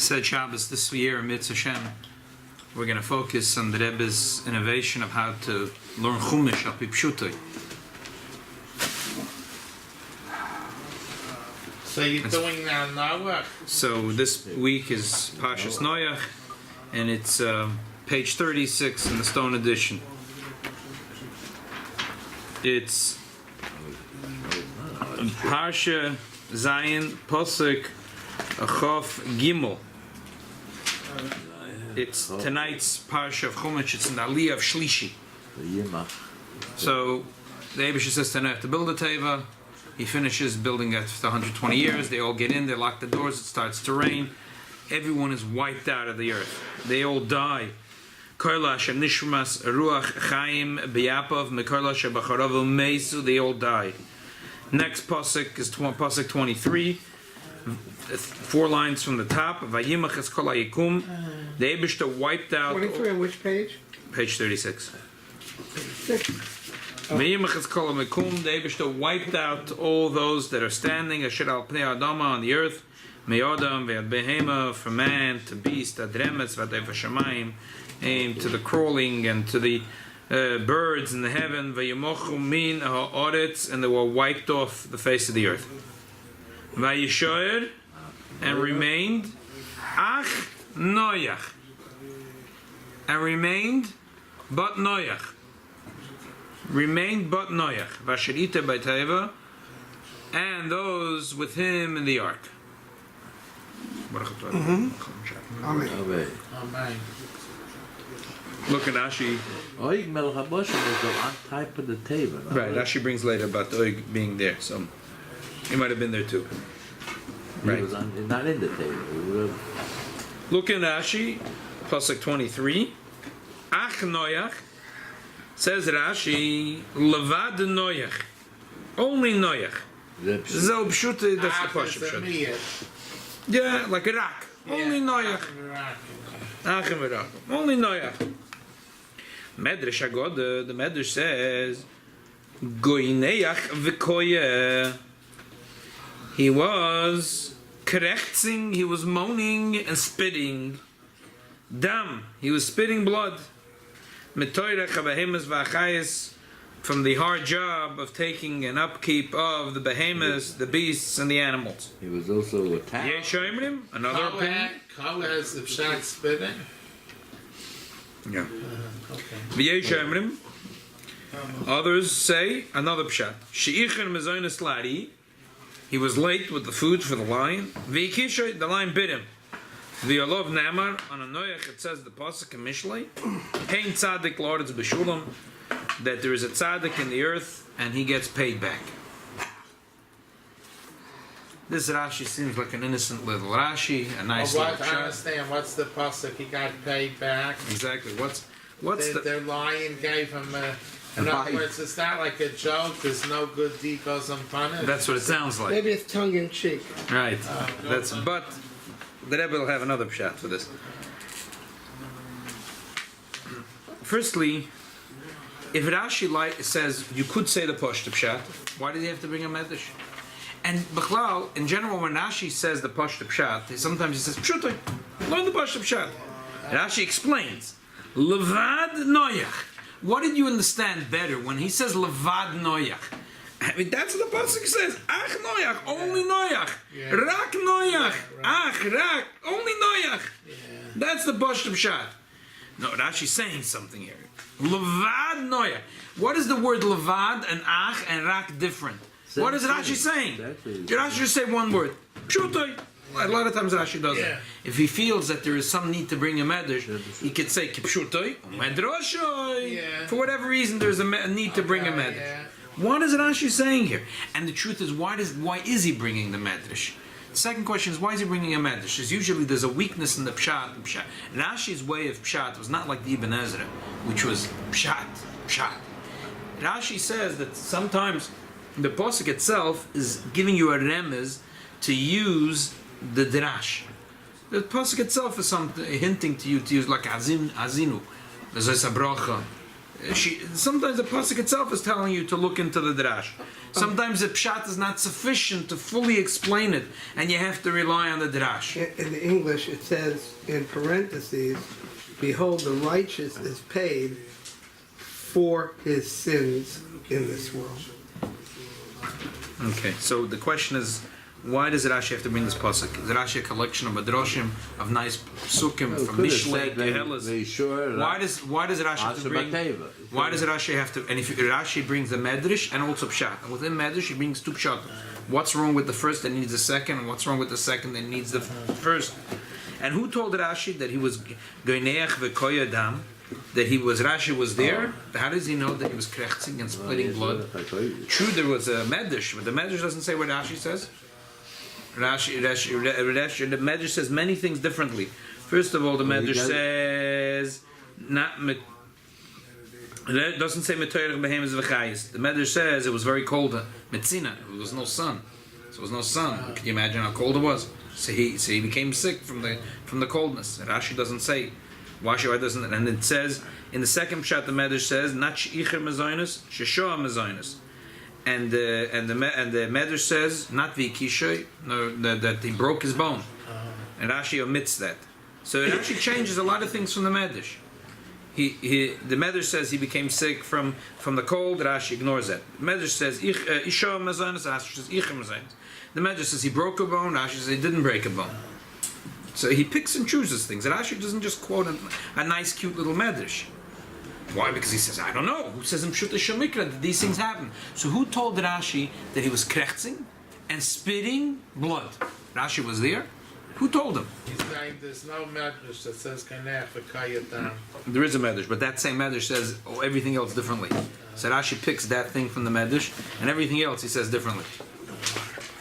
Said Shabbos this year, Mitzvah Hashem, we're going to focus on the Rebbe's innovation of how to learn Chumash al pi Pshutai. So you're doing now Noach? So this week is Parshas Noach, and it's page 36 in the Stone Edition. It's Parsha Zayin Posuk Chof Gimel. It's tonight's Parsha of Chumash. It's in the Aliyah of Shlishi. So the Eibusha says tonight to build a teva. He finishes building it for 120 years. They all get in. They lock the doors. It starts to rain. Everyone is wiped out of the earth. They all die. They all die. Next pasuk is pasuk 23. 4 lines from the top. Vayimach es kol hayikum. The Eibusha wiped out. 23 on which page? Page 36. Vayimach es kol hayikum. The Eibusha wiped out all those that are standing. Asher al pnei adama on the earth. Me'adam ve'ad behema, from man to beast, ad remetz v'ad shamayim, aim to the crawling and to the birds in the heaven. Vayimochu min ha'oretz, and they were wiped off the face of the earth. Vayishoyer, and remained ach Noach, and remained but Noach, Vasherita b'teva, and those with him in the ark. Amen. Amen. Look at Rashi. Oig Melech HaBoshem was the on type of the table. Right, Rashi brings later about the Oig being there, so he might have been there too. Right. He was not in the table. Look in Rashi, pasuk 23. Ach Noach, says Rashi, Levad Noach, only Noach. Zel Pshuta, that's the parsha Pshat. Yeah, like Iraq. Only Noach. Ach and Iraq. Only Noach. Medrash Agod, the Medrash says, Goineach v'koyeh. He was krechtsing, he was moaning and spitting. Dam, he was spitting blood. Metoyrech habehemes v'achayis, from the hard job of taking an upkeep of the behemoths, the beasts, and the animals. He was also attacked. Yeshayimrim, another opinion. Kala has the Pshat spitting. Yeah. Okay. V'yeshayimrim. Others say another pshat. She'ichen mezoynes lari. He was late with the food for the lion. V'yikishay, the lion bit him. V'yolov namar, on a Noach it says the pasuk in Mishlei. Hein tzaddik l'oretz b'shulam, that there is a tzaddik in the earth and he gets paid back. This Rashi seems like an innocent little Rashi, a nice little I pshat. understand. What's the pasuk? He got paid back. Exactly. What's The lion gave him in other words, it's not like a joke. There's no good deed goes unpunished. That's what it sounds like. Maybe it's tongue in cheek. Right. But the Rebbe will have another pshat for this. Firstly, if Rashi says you could say the pashto pshat, why did he have to bring a medrash? And Bechlal, in general, when Rashi says the pashto pshat, sometimes he says pshutoy, learn the pashto pshat. Rashi explains levad Noach. What did you understand better when he says levad Noach? I mean, that's what the pasuk says. Ach Noach, only Noach. Yeah. Rak Noach. Ach, rak, only Noach. Yeah. That's the pashto pshat. No, Rashi's saying something here. Levad Noach. What is the word levad and ach and rak different? What is Rashi saying? Rashi just say one word. Pshutoy. A lot of times Rashi does it. If he feels that there is some need to bring a medrash, he could say kipshutoy, medrashoy. For whatever reason, there's a need to bring a medrash. What is Rashi saying here? And the truth is, why is he bringing the medrash? The second question is, why is he bringing a medrash? Because usually there's a weakness in the pshat. Rashi's way of pshat was not like the Ibn Ezra, which was pshat. Rashi says that sometimes the pasuk itself is giving you a remez to use the drash. The pasuk itself is something hinting to you to use like azinu. There's a bracha. Sometimes the pasuk itself is telling you to look into the drash. Sometimes the pshat is not sufficient to fully explain it, and you have to rely on the drash. In the English, it says in parentheses, "Behold, the righteous is paid for his sins in this world." Okay, so the question is, why does Rashi have to bring this pasuk? Is Rashi a collection of madrashim, of nice psukim from Mishlei, Gehelas? Why does Rashi have to bring? Why does Rashi have to? And if Rashi brings the medrash and also pshat, and within medrash he brings two pshat. What's wrong with the first that needs the second, and what's wrong with the second that needs the first? And who told Rashi that he was goineach v'koyadam? That Rashi was there. How does he know that he was krechzing and splitting blood? True, there was a medrash, but the medrash doesn't say what Rashi says. The Medrash says many things differently. First of all, the Medrash says it doesn't say metoyrech behemes v'chayis. The Medrash says it was very cold. Metzina, it was no sun. So it was no sun. Can you imagine how cold it was? So he became sick from the coldness. Rashi doesn't say. Why doesn't it? And it says in the second pshat the Medrash says not sheicher mezoinus, sheshoa mezoinus. And the Medrash says not vikishoy, no, that he broke his bone, and Rashi omits that. So it actually changes a lot of things from the Medrash. The Medrash says he became sick from the cold. Rashi ignores that. The Medrash says isho mazonos. Rashi says icher mazonos. The Medrash says he broke a bone. Rashi says he didn't break a bone. So he picks and chooses things. And Rashi doesn't just quote a nice, cute little Medrash. Why? Because he says, I don't know. Who says in Pshat Shemikra that these things happen? So who told Rashi that he was krechzing and spitting blood? Rashi was there. Who told him? He's saying there's no medrash that says kanech v'kayatam. There is a medrash, but that same medrash says everything else differently. So Rashi picks that thing from the medrash, and everything else he says differently.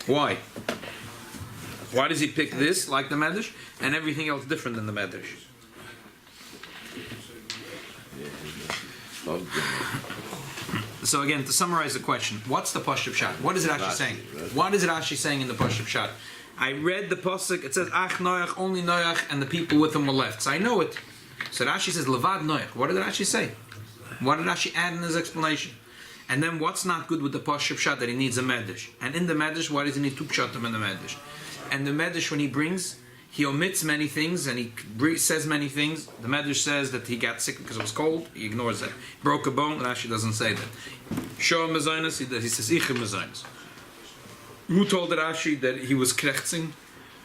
Why? Why does he pick this like the medrash and everything else different than the medrash? So again, to summarize the question, what's the parsha Pshat? What is Rashi saying? What is Rashi saying in the parsha Pshat? I read the pasuk. It says Ach Noach, only Noach, and the people with him were left. So I know it. So Rashi says Levad Noach. What did Rashi say? What did Rashi add in his explanation? And then what's not good with the parsha Pshat that he needs a medrash? And in the medrash, why does he need two pshatim in the medrash? And the medrash, when he brings, he omits many things and he says many things. The medrash says that he got sick because it was cold. He ignores that. Broke a bone. Rashi doesn't say that. Show mezonos. He says ichim mezonos. Who told Rashi that he was krechzing?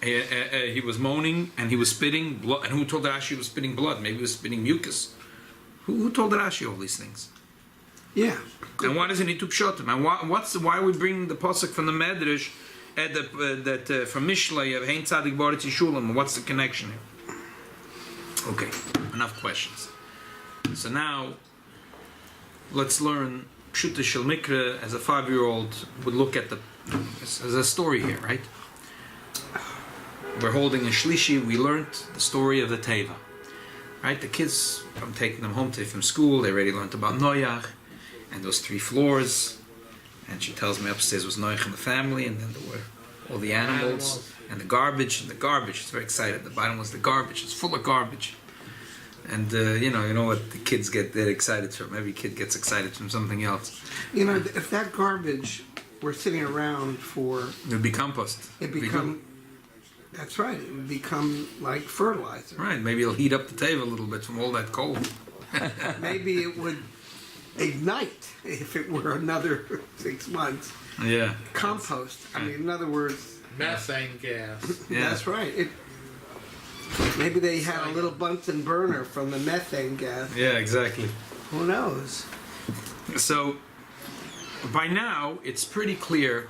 He was moaning and he was spitting blood. And who told Rashi he was spitting blood? Maybe he was spitting mucus. Who told Rashi all these things? Yeah. And why does he need to pshat him? And why are we bringing the pasuk from the medrash from Mishlei of Hein Tzadik Baritz Yishulam? What's the connection here? Okay, enough questions. So now let's learn Pshuta Shel Mikra as a 5-year-old would look at as a story here, right? We're holding a Shlishi. We learned the story of the Teva, right? The kids, I'm taking them home today from school. They already learned about Noach and those 3 floors. And she tells me upstairs was Noach and the family, and then there were all the animals and the garbage. She's very excited. The bottom was the garbage. It's full of garbage. And you know what the kids get excited from. Every kid gets excited from something else. You know, if that garbage were sitting around for... It would be compost. That's right. It would become like fertilizer. Right. Maybe it'll heat up the table a little bit from all that cold. Maybe it would ignite if it were another 6 months. Yeah. Compost. I mean, in other words... Methane gas. Yeah. That's right. Maybe they had a little Bunsen burner from the methane gas. Yeah, exactly. Who knows? So, by now, it's pretty clear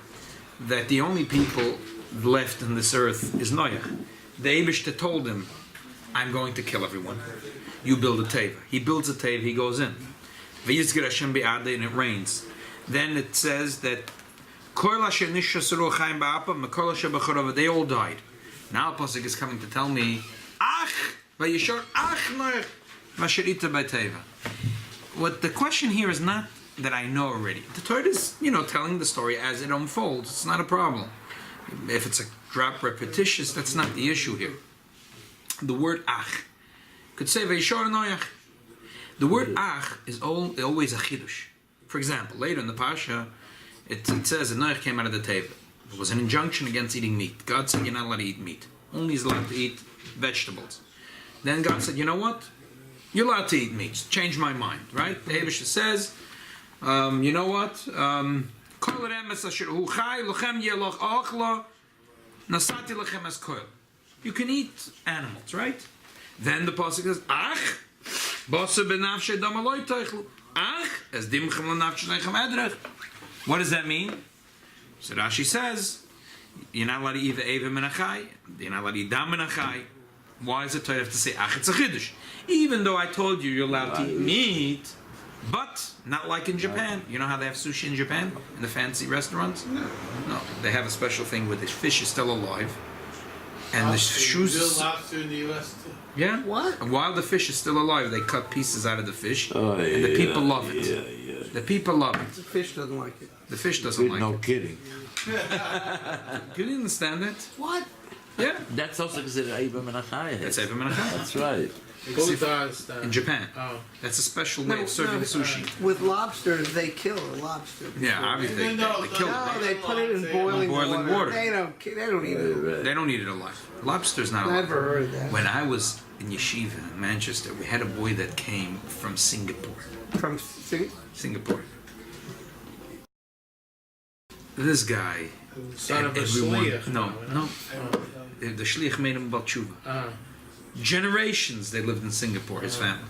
that the only people left on this earth is Noach. The Eibishter told him, I'm going to kill everyone. You build a teva. He builds a teva, he goes in. V'yizger Hashem bi'adei, and it rains. Then it says that they all died. Now Pasuk is coming to tell me, what the question here is not that I know already. The Torah is, telling the story as it unfolds. It's not a problem. If it's a drop repetitious, that's not the issue here. The word ach could say Vayishor Noach. The word ach is always a chidush. For example, later in the parsha, it says that Noach came out of the table. It was an injunction against eating meat. God said you're not allowed to eat meat. Only is allowed to eat vegetables. Then God said, you know what? You're allowed to eat meat. Change my mind, right? The Hebrew says, you know what? You can eat animals, right? Then the pasuk says, ach, what does that mean? So Rashi says, you're not allowed to eat the Eva Menachai, you're not allowed to eat Dam Menachai. Why does the Torah have to say ach? It's a chiddush. Even though I told you you're allowed to eat meat, but not like in Japan. You know how they have sushi in Japan? In the fancy restaurants? No. They have a special thing where the fish is still alive. And the shoes. Still lobster in the U.S. too. Yeah. What? And while the fish is still alive, they cut pieces out of the fish, and the people love it. Yeah. The people love it. The fish doesn't like it. The fish doesn't like No it. kidding. Can you understand that? What? Yeah. That's also considered Eiba Menachai. That's Eva Menachai. That's right. Who does that? In Japan. Oh. That's a special way of serving sushi. With lobsters, they kill a lobster. Yeah, obviously they kill No, it. they put it in boiling water. They don't eat it. They don't eat it alive. Lobster's not alive. Never heard that. When I was in yeshiva in Manchester, we had a boy that came from Singapore. From Singapore. This guy, Son of a everyone, shliach. no. The shliach made him about tshuva. Generations they lived in Singapore, his family.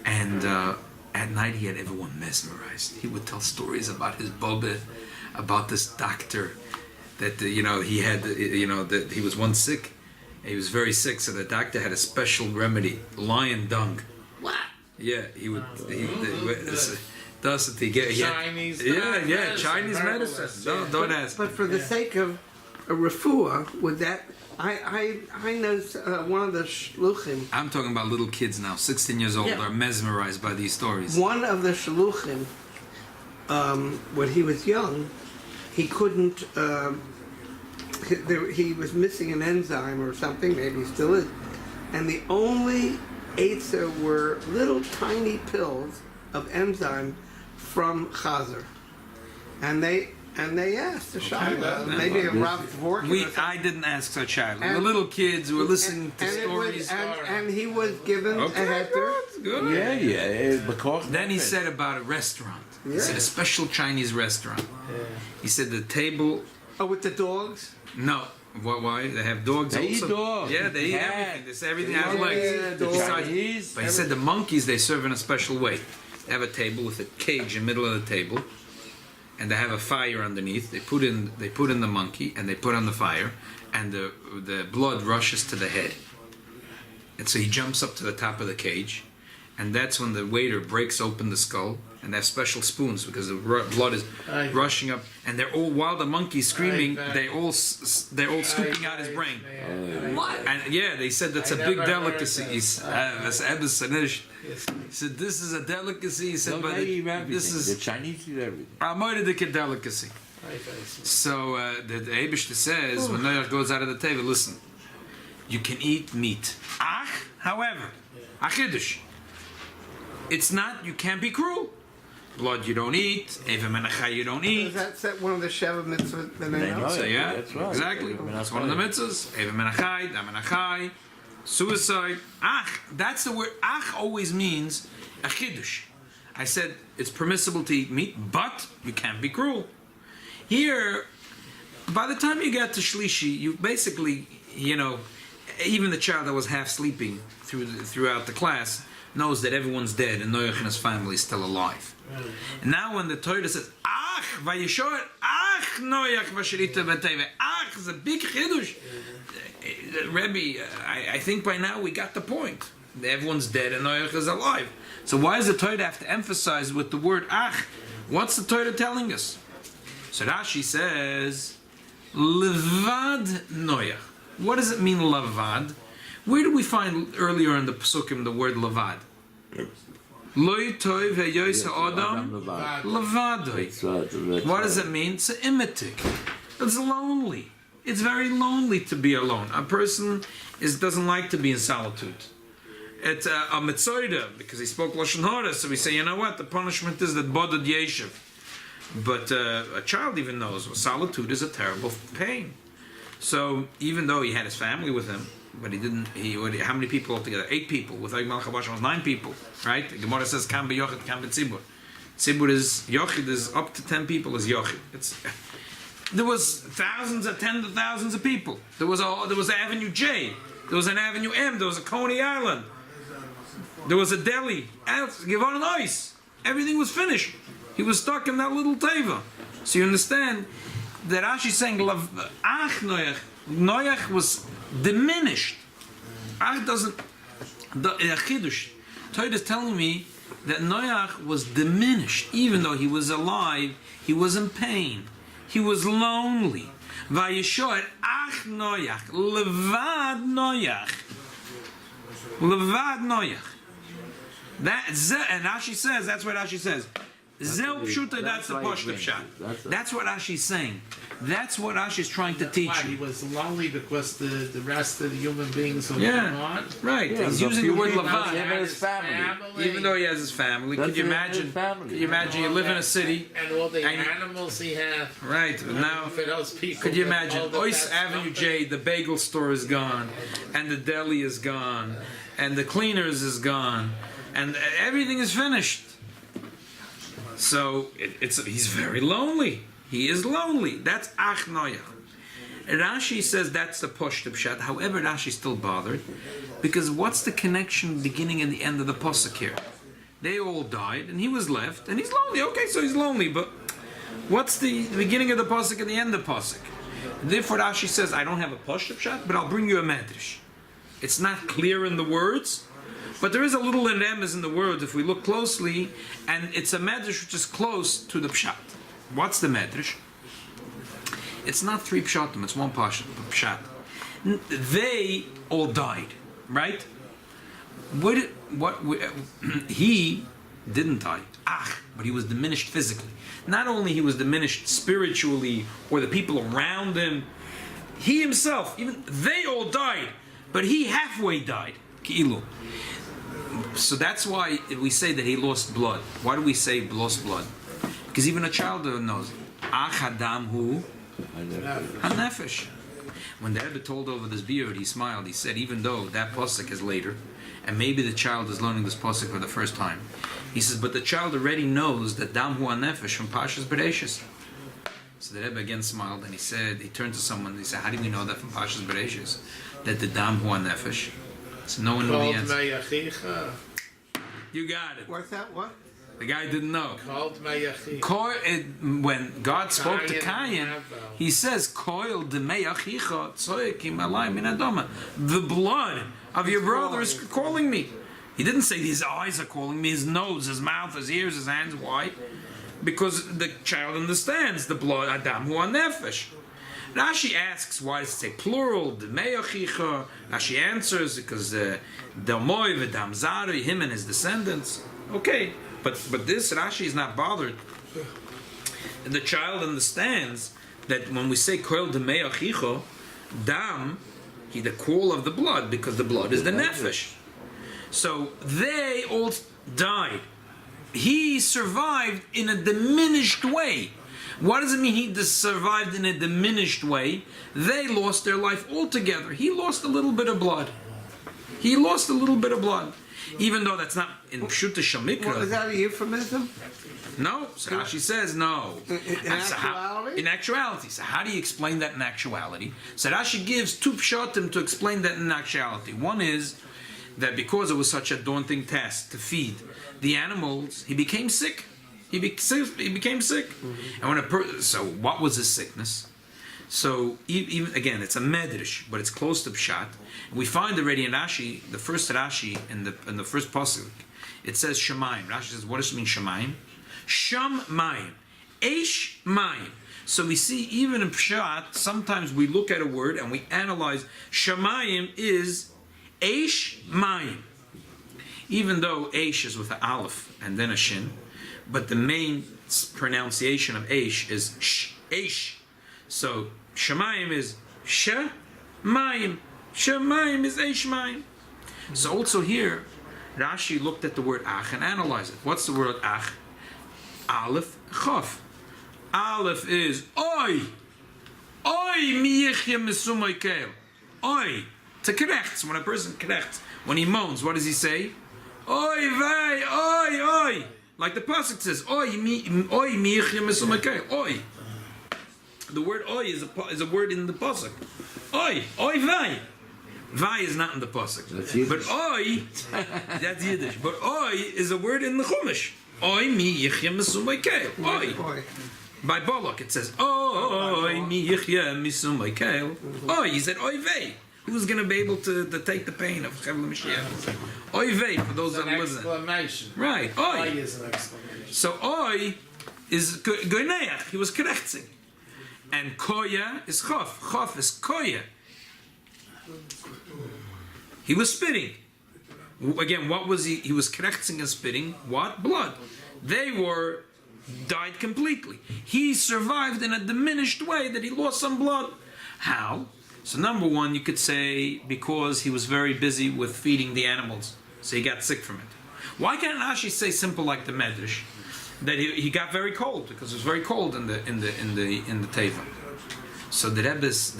And at night he had everyone mesmerized. He would tell stories about his bubba, about this doctor that he had, that he was once sick. He was very sick, so the doctor had a special remedy, lion dung. What? Yeah, he would. Chinese. Chinese medicine. Don't ask. But for the sake of a refuah, would that? I know one of the shluchim. I'm talking about little kids now, 16 years old, Yeah. are mesmerized by these stories. One of the shluchim, when he was young, he couldn't. He was missing an enzyme or something. Maybe he still is. And the only eitzah were little tiny pills of enzyme from Chazer, and they asked the Shaila, maybe a Rav Dvorkin. I didn't ask such child. The And- little kids who were listening to and stories. and he was given a heter. Good. Yeah. Because Then he said about a restaurant. He Yeah. said a special Chinese restaurant. He said the table. Oh, with the dogs. No. Why? They have dogs They also. eat dogs. Yeah, they eat Cat. everything. They say everything has Yeah, legs. dogs. Chinese. But he said the monkeys they serve in a special way. They have a table with a cage in the middle of the table, and they have a fire underneath. They put in the monkey and they put on the fire, and the blood rushes to the head. And so he jumps up to the top of the cage, and that's when the waiter breaks open the skull. And they have special spoons because the blood is rushing up, and they're all while the monkey's screaming, they're all scooping out his brain. What? And yeah, they said that's a big delicacy. He said, this is a delicacy. He said, but this The is Chinese eat everything. a delicacy. So the Eibishter says, when Noach goes out of the table, listen, you can eat meat. However, achidush. It's not, you can't be cruel. Blood you don't eat, Eva Menachai you don't eat. Is that one of the Sheva mitzvot that they know? So yeah, That's right. exactly. That's one of the mitzvahs. Eva Menachai, Dam Menachai, suicide. That's the word. Always means a chiddush. I said it's permissible to eat meat, but you can't be cruel. Here, by the time you get to Shlishi, you basically, even the child that was half sleeping throughout the class knows that everyone's dead and Noach and his family is still alive. And now when the Torah says, vayishor, Noach v'sherita v'teva, is a big chiddush. Rebbe, I think by now we got the point. Everyone's dead and Noach is alive. So why does the Torah have to emphasize with the word What's the Torah telling us? So Rashi says, levad Noach. What does it mean, levad? Where do we find earlier in the Psukim the word levad? Loi toiv heyois ha'adam levado. What does it mean? It's imitic. It's lonely. It's very lonely to be alone. A person doesn't like to be in solitude. at a Metzoida, because he spoke Lashon Hara, so we say, you know what, the punishment is that Bodad Yeshiv. But a child even knows solitude is a terrible pain. So even though he had his family with him, but he didn't. How many people altogether? 8 people. With Eig Malach was 9 people, right? The Gemara says Kam beYochid, Kam beTzibur. Tzibur is Yochid is up to 10 people is Yochid. There was thousands of tens of thousands of people. There was Avenue J. There was an Avenue M. There was a Coney Island. There was a deli. Givon and ice. Everything was finished. He was stuck in that little teva. So you understand that Rashi is saying Ach Noach. Noach was diminished. Ach doesn't. The Chidush. Torah is telling me that Noach was diminished, even though he was alive. He was in pain. He was lonely. Vayishoed Ach Noach Levad Noach Levad Noach. And Rashi says, that's what Rashi says. Zel Pshuta, that's the Pashut Pshat. That's what Rashi's saying. That's what Rashi's trying to teach He you. was lonely because the rest of the human beings were Yeah, right. Yeah, He's so using the word Even though he Levad. had his family. Even though he has his family, could you imagine? Could you imagine you live in a city, and all the and- animals he had. right? Now, For those people, could you that imagine? all that Ois that's Avenue nothing. J, the bagel store is gone, and the deli is gone, and the cleaners is gone, and everything is finished. So he's very lonely. He is lonely. That's Ach Noach. Rashi says that's the Pashut Pshat. However, Rashi's still bothered because what's the connection beginning and the end of the pasuk here? They all died and he was left and he's lonely. Okay, so he's lonely, but what's the beginning of the pasuk and the end of the pasuk? Therefore, Rashi says I don't have a Pashut Pshat, but I'll bring you a medrash. It's not clear in the words. But there is a little remez in the words if we look closely, and it's a medrash which is close to the pshat. What's the medrash? It's not 3 pshatim; it's 1 pshat. They all died, right? He didn't die, but he was diminished physically. Not only he was diminished spiritually, or the people around him, he himself, even they all died, but he halfway died. Ki'ilu. So that's why we say that he lost blood. Why do we say lost blood? Because even a child knows. Ach Adam hu hanefesh. When the Rebbe told over this beard, he smiled. He said, even though that pasuk is later, and maybe the child is learning this pasuk for the first time, he says, but the child already knows that dam hu hanefesh from Parshas Bereshis. So the Rebbe again smiled and he said, he turned to someone and he said, how do we know that from Parshas Bereshis? That the dam hu hanefesh? So no one knew the Called answer. Me'achicha. You got it. What's that? What? The guy didn't know. Called Me'achicha. When God spoke to Kayin Cain, and he says, "Koil demeyachicha tzoyekim alay min adama." The blood of your brother is calling me. He didn't say his eyes are calling me, his nose, his mouth, his ears, his hands. Why? Because the child understands the blood. Adam hu nefesh. Rashi asks, why does it say plural? Demeyachicha. Rashi answers because Delmoy v'Dam Zari, him and his descendants. Okay. But this Rashi is not bothered. And the child understands that when we say koil demei achicho, dam, the call of the blood, because the blood is the nefesh. So they all died. He survived in a diminished way. What does it mean he survived in a diminished way? They lost their life altogether. He lost a little bit of blood. He lost a little bit of blood. Even though that's not in Pshuta Shamikra. Well, is that a euphemism? No. So Rashi says no. In actuality? In actuality. So how do you explain that in actuality? So Rashi gives 2 pshatim to explain that in actuality. One is that because it was such a daunting task to feed the animals, he became sick. He became sick. Mm-hmm. And so what was his sickness? So even again, it's a medrash, but it's close to pshat. We find already in Rashi, the first Rashi in the first pasuk, it says Shemayim. Rashi says, what does it mean Shemayim? Shamayim, Eish Mayim. So we see even in pshat, sometimes we look at a word and we analyze. Shemayim is Eish Mayim, even though Eish is with an aleph and then a shin, but the main pronunciation of Eish is sh, Eish. So Shemayim is Shemayim. Shemayim is Eish Mayim. So also here, Rashi looked at the word ach and analyzed it. What's the word ach? Aleph, chof. Aleph is oi. Oi mi yichya misumay keil. Oi. To correct. When a person corrects, when he moans, what does he say? Oi vey, oi, oi. Like the pasuk says, oi mi yichya misumay keil. Oi. The word oi is a word in the pasuk. Oi, oi vey. Vay is not in the pasuk. But oi, that's Yiddish. But oi is a word in the Chumash. Oi mi yichya misumay keil. Oi. By Balak it says, oi mi yichya misumay keil. Oi, he said oi vey. Who's going to be able to take the pain of Chevle Mashiach? Oi vey, for those that listen. Exclamation. Right, oi. Oi is an exclamation. So oi is goineach. He was correcting. And koya is chof. Chof is koya. He was spitting. Again, what was he? He was correcting and spitting. What? Blood. They died completely. He survived in a diminished way that he lost some blood. How? So number one, you could say because he was very busy with feeding the animals, so he got sick from it. Why can't Rashi say simple like the Medrash that he got very cold because it was very cold in the teva? So the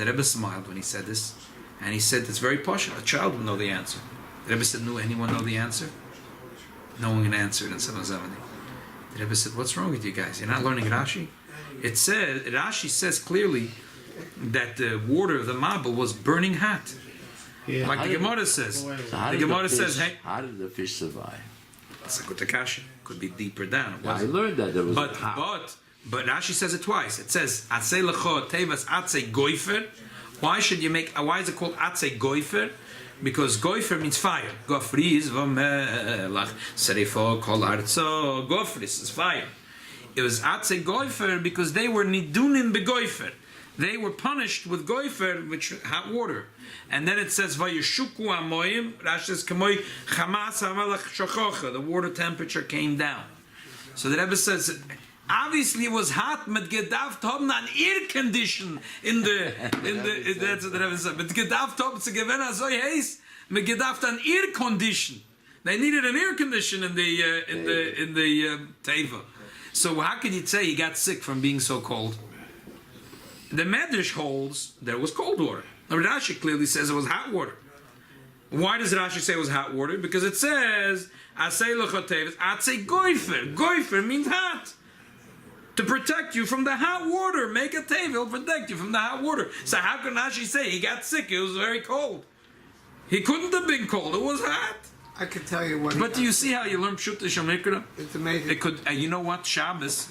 Rebbe smiled when he said this, and he said it's very posh. A child will know the answer. The Rebbe said, "No, anyone know the answer?" No one answered in 770. The Rebbe said, "What's wrong with you guys? You're not learning Rashi." Rashi says clearly that the water of the Mabel was burning hot. Yeah. Like the Gemara says. So The Gemara says, hey, how did the fish survive? that's a good kasha. Could be deeper down. I learned that there was But Rashi says it twice. It says, Atzei lecho tevas atzei goifer. Why is it called atzei goifer? Because goifer means fire. Gofris v'melach serifo kol arzo. Gofris is fire. It was atzei goifer because they were nidunin begoifer. They were punished with goifer, which hot water. And then it says vayeshuku amoyim. Rashi says kamoy chamas hamalach shochocha. The water temperature came down. So the Rebbe says, obviously it was hot. Mit gedaft haben an air condition in the that's what the Rebbe said. Mit gedaft haben zu gewinnen so heiß. Mit gedaft an air condition. They needed an air condition in the teva. So how could you say he got sick from being so cold? The Medrash holds there was cold water. Now Rashi clearly says it was hot water. Why does Rashi say it was hot water? Because it says Asay lechoteves atzei goifer. Goifer means hot. To protect you from the hot water. Make a tevil protect you from the hot water. So how can Rashi say he got sick? It was very cold. He couldn't have been cold. It was hot. I could tell you what. But do you see how you learn Pshat Shemikra? It's amazing. It could. You know what? Shabbos,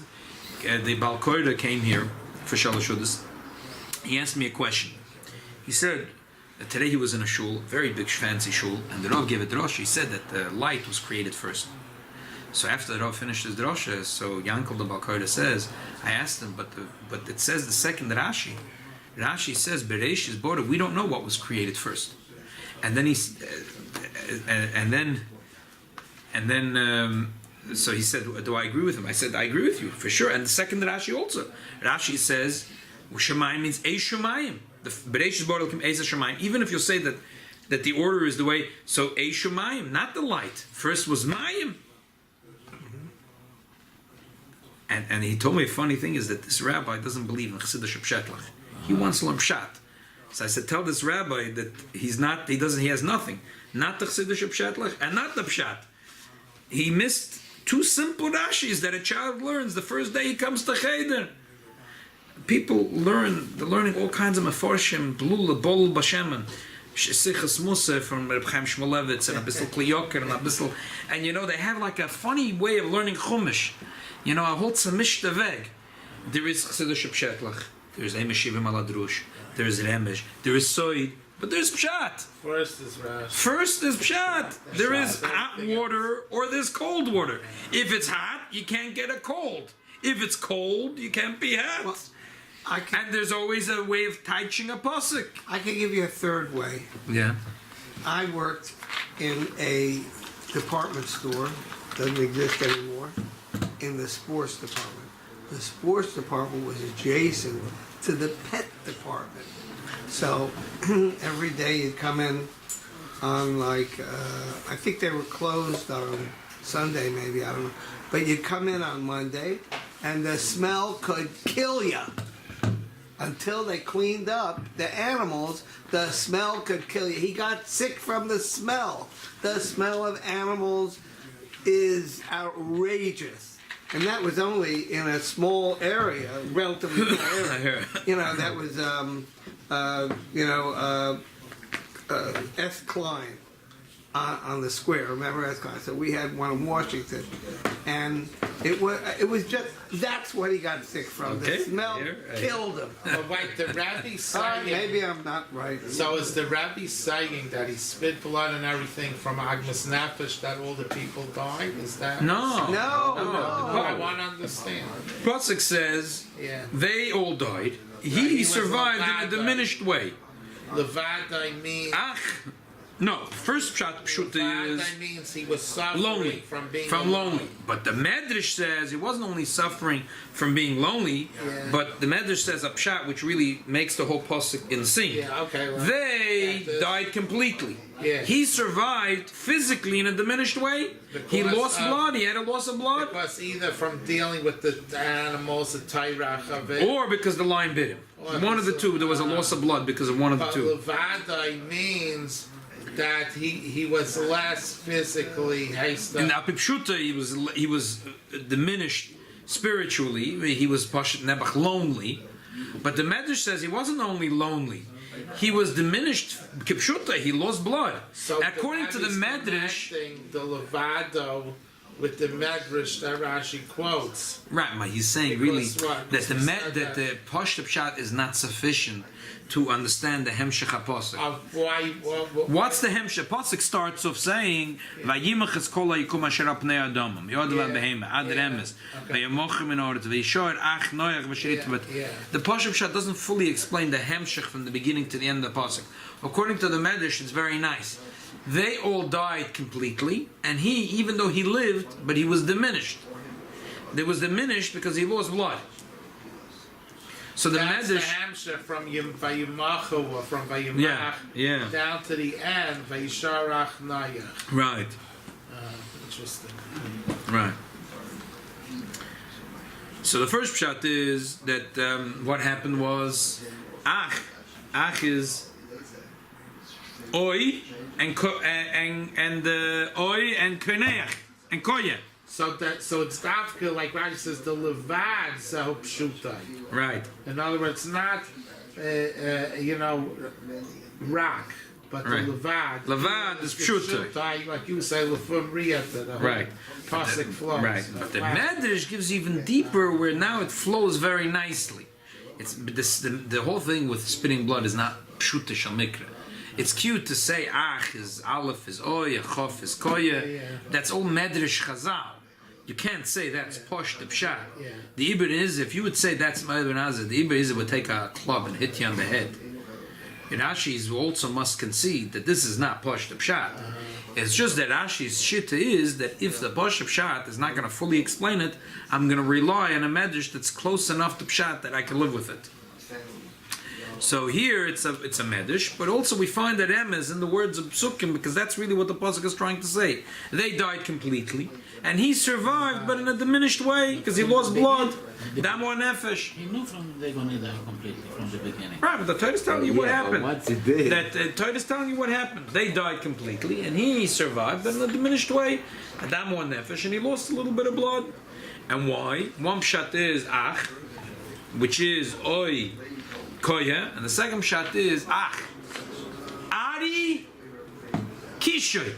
the Bal Koida came here for Shalosh Shudas. He asked me a question. He said that today he was in a shul, very big fancy shul, and the Rav gave a drosha. He said that the light was created first. So after the Rav finished his drosha, so Yankel the Bal Koida says, I asked him, but it says the second Rashi. Rashi says Bereishis border. We don't know what was created first. And then so he said, do I agree with him? I said, I agree with you, for sure. And the second Rashi also. Rashi says, Shemayim means Eish Shemayim. The Bereshis Borel Kim Eish Shemayim. Even if you say that the order is the way, so Eish Shemayim, not the light. First was Mayim. And he told me a funny thing is that this rabbi doesn't believe in Chassidus Pshat. He wants to learn Pshat. So I said, tell this rabbi that he has nothing. Not the Chassidus Pshat and not the Pshat. He missed two simple Rashis that a child learns the first day he comes to Cheder. People they're learning all kinds of Meforshim, Blula, Bol, Bashemen, Sichos Musa from Reb Chaim Shmulevitz, and a Bissel Kliyoker, and a Bissel, and they have like a funny way of learning Chumash. A whole Tzemishta Veg. There is Chassidus Pshat, there's Emeshivim Aladrush, there's Remesh, there is Soid, but there's Pshat. First is Pshat. There is hot water or there's cold water. If it's hot, you can't get a cold. If it's cold, you can't be hot. Well, and there's always a way of teaching a pasuk. I can give you a third way. Yeah. I worked in a department store, doesn't exist anymore, in the sports department. The sports department was adjacent to the pet department. So every day you'd come in like I think they were closed on Sunday, maybe, I don't know. But you'd come in on Monday, and the smell could kill you. Until they cleaned up the animals, the smell could kill you. He got sick from the smell. The smell of animals is outrageous. And that was only in a small area, relatively small area. You know, that was, S. Klein on the square. Remember S. Klein? So we had one in Washington. And it was just, that's what he got sick from. Okay. The smell killed him. But wait, the rabbi saying... Maybe I'm not right. So is the rabbi saying that he spit blood and everything from Agnes Nefesh that all the people died? Is that... No. I want to understand. Pasuk says they all died. He survived in a diminished way. Levadai means... No, first pshat is Levadai means he was suffering lonely, from being lonely. But the Medrash says he wasn't only suffering from being lonely, but the Medrash says a pshat which really makes the whole pasuk insane. Yeah, okay. Well, they died completely. Yeah. He survived physically in a diminished way. He lost blood. He had a loss of blood. Because either from dealing with the animals, the tayrach of it, Or because the lion bit him. One of the two. There was a loss of blood because of one of the two. Levadai means that he was less physically hasty. In the Apipshuta, he was diminished spiritually. He was Pashat Nebuch lonely. But the Medrash says he wasn't only lonely. He was diminished. Kipshuta, he lost blood. So according to the Medrash, the Levado with the Medrash that Rashi quotes. right? But he's saying Because really what? that the Pashat Pshat is not sufficient to understand the Hemshech HaPasuk. What's the Hemshech? Pasuk starts off saying, "Vayimach es kol hayikum asher al pnei adamim yod v'behema ad remes v'yamochem in order v'yishor ach noach v'shirit." But the Pasuk Pshat doesn't fully explain the Hemshech from the beginning to the end of the Pasuk. According to the Medrash, it's very nice. They all died completely, and he, even though he lived, but he was diminished. They was diminished because he lost blood. So the That's Medrash, the Hamsha from Vayimachu or from Vayimach down to the end Vayisharach Nayach. Right. Interesting. Right. So the first pshat is that what happened was Ach is Oi and Oi and Koneach and Koya. So it's dafka like Rashi says the levad so pshutai. Right. In other words, not rock, but the levad. Levad is pshutai. Like you say, lefum riyata. The right. Pasuk flows. Right. But the Medrash gives even deeper, where now it flows very nicely. It's the whole thing with spitting blood is not pshuta shal mikra. It's cute to say Ach is Aleph is Oy, Chof is Koya. That's all Medrash Chazal. You can't say that's Posh the Pshat. The Ibn is, if you would say that's Ma'ir Ben Azad, the Ibn is would take a club and hit you on the head. Rashi also must concede that this is not Posh the Pshat. It's just that Rashi's shita is that if the Posh the Pshat is not going to fully explain it, I'm going to rely on a Medrash that's close enough to Pshat that I can live with it. So here it's a medrash, but also we find that Emes in the words of Psukim, because that's really what the pasuk is trying to say. They died completely, and he survived, but in a diminished way because he lost blood. Damor nefesh. He knew they're going to die completely from the beginning. Right, but the Torah is telling you what happened. Once he did. The Torah is telling you what happened. They died completely, and he survived, but in a diminished way. Damor nefesh, and he lost a little bit of blood. And why? One pshat is Ach, which is Oy. Koya, and the second pshat is Ach. Ari Kishoy.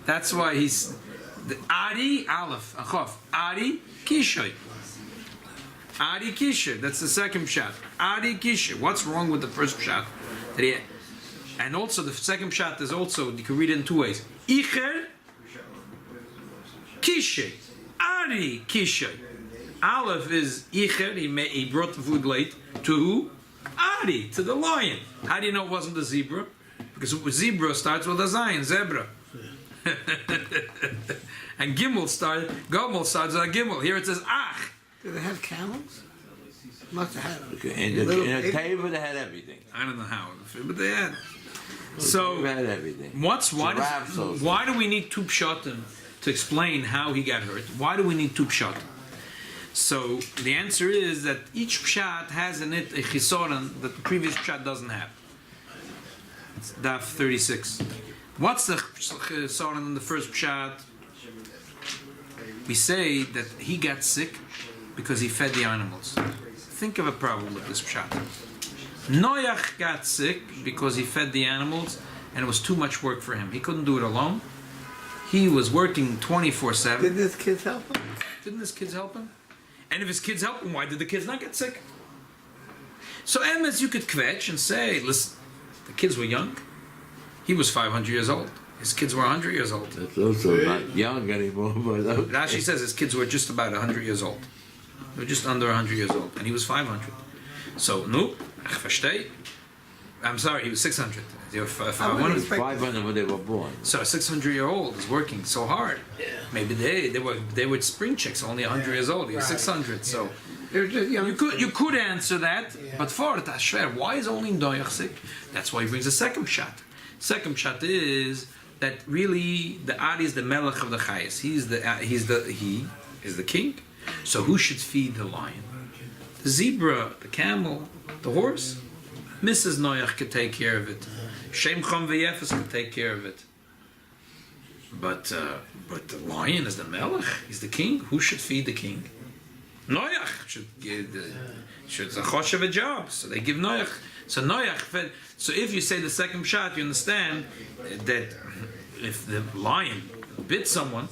That's why he's the Ari Aleph Achof. Ari Kishoy. Ari Kishoy. That's the second pshat. Ari Kishoy. What's wrong with the first pshat? And also the second pshat is also, you can read it in two ways. Icher Kishoy. Ari Kishoy. Aleph is Icher, he brought the food late. To who? Ari, to the lion. How do you know it wasn't the zebra? Because zebra starts with a zayin, zebra. And Gimel starts with a Gimel. Here it says Ach. Do they have camels? Must have had them. Okay, in a table they had everything. I don't know how, but they had. So They had everything. why do we need two pshatim to explain how he got hurt? Why do we need two pshatim? So the answer is that each pshat has in it a chisoran that the previous pshat doesn't have. It's daf 36. What's the chisoran in the first pshat? We say that he got sick because he fed the animals. Think of a problem with this pshat. Noach got sick because he fed the animals and it was too much work for him. He couldn't do it alone. He was working 24/7. Did his kids help him? Didn't his kids help him? And if his kids help him, why did the kids not get sick? So Emes, you could kvetch and say, listen, the kids were young. He was 500 years old. His kids were 100 years old. That's also not young anymore, but okay. Rashi says his kids were just about 100 years old. They were just under 100 years old, and he was 500. So, no, ich verstehe. I'm sorry, he was 600. They were 500. 500 when they were born. So a 600-year-old is working so hard. Maybe they were spring chicks, only 100 years old. He was 600. So They're just young. you could answer that, but for it, Ashver, why is only Noach sick? That's why he brings a second shot. Second shot is that really the Adi is the melech of the chayes. He is the king. So who should feed the lion? The zebra, the camel, the horse. Mrs. Noach could take care of it. Shem Chom V'Yefes could take care of it. But the lion is the melech. He's the king. Who should feed the king? Noach should have a job. So they give Noach. So Noach fed. So if you say the second shot, you understand that if the lion bit someone,